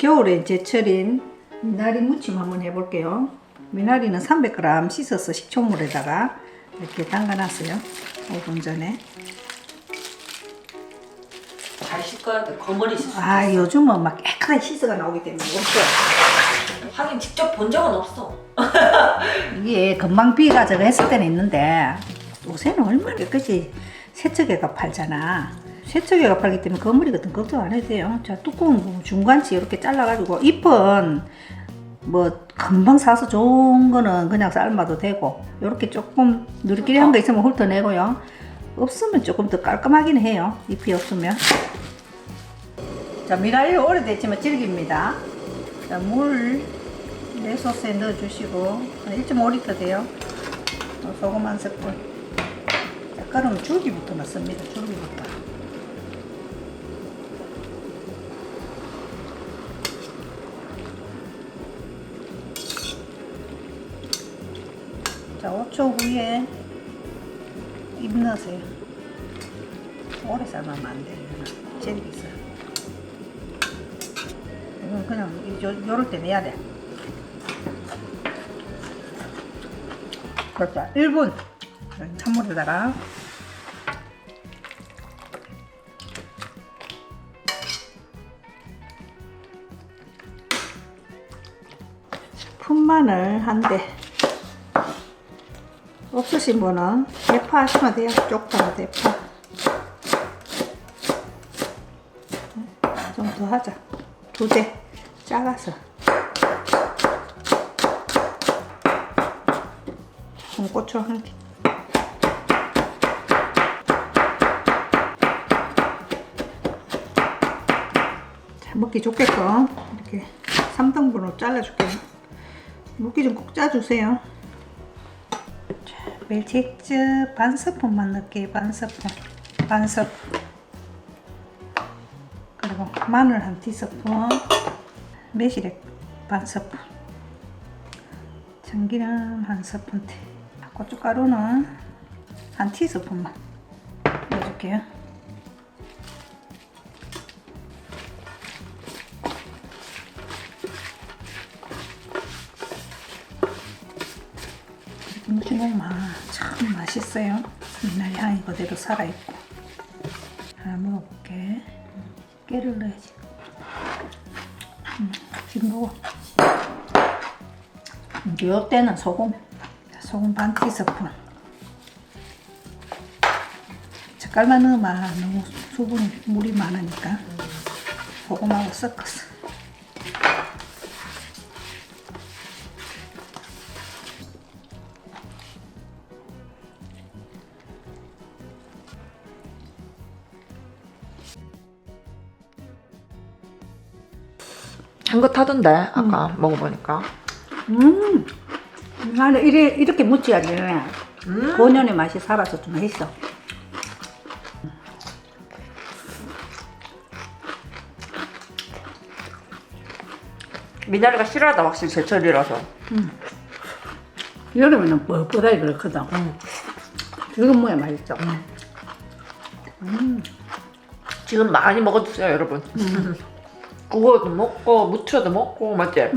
겨울에 제철인 미나리 무침 한번 해볼게요. 미나리는 300g 씻어서 식초물에다가 이렇게 담가놨어요. 5분 전에. 잘 씻어야 돼. 거머리 씻어. 아, 요즘은 막 깨끗하게 씻어가 나오기 때문에 없어요. 하긴 직접 본 적은 없어. 이게 금방 비가 저거 했을 때는 있는데 요새는 얼마나 깨끗이 세척기가 팔잖아. 세척기가 팔기 때문에 거머리 같은 거 걱정 안 해도 돼요. 자, 뚜껑 중간치 이렇게 잘라가지고 잎은 뭐 금방 사서 좋은 거는 그냥 삶아도 되고 이렇게 조금 누리끼리한 거 있으면 훑어내고요. 없으면 조금 더 깔끔하긴 해요. 잎이 없으면. 자, 미나리 오래됐지만 질깁니다. 자, 물 내소스에 넣어주시고 1.5L 돼요. 소금 한 스푼. 자, 그럼 줄기부터 넣습니다. 줄기부터. 자, 5초 후에 잎 넣으세요. 오래 삶으면 안 돼요. 질기 있어요. 이건 그냥 요럴 때 내야 돼. 그렇죠. 1분 찬물에다가 푼마늘 한 대. 없으신 분은 대파 하시면 돼요. 쪽파, 대파. 좀 더 하자. 2대 작아서. 고추 한 개. 자, 먹기 좋게끔 이렇게 3등분으로 잘라줄게요. 물기 좀 꼭 짜주세요. 자, 멸치액젓 반 스푼만 넣을게요. 반 스푼. 반 스푼. 그리고 마늘 한 티스푼. 매실액 반 스푼. 참기름 한 스푼째. 고춧가루는 한 티스푼만 넣어줄게요. 무침고기만 참 맛있어요. 미나리 향이 그대로 살아있고. 하나 먹어볼게. 깨를 넣어야지. 지금 먹어. 이때는 소금 반 티스푼. 젓갈만 넣으면 너무 수분이 물이 많으니까 소금하고 섞어서. 향긋하던데 아까 먹어보니까. 나는 이렇게 무쳐야 되네. 본연의 맛이 살아서 좀 했어. 미나리가 싫어하다 확실히 제철이라서. 여름에는 뻣뻣하게 그렇거든. 지금 뭐야 맛있죠. 지금 많이 먹어주세요 여러분. 구워도 먹고 무쳐도 먹고 맞지?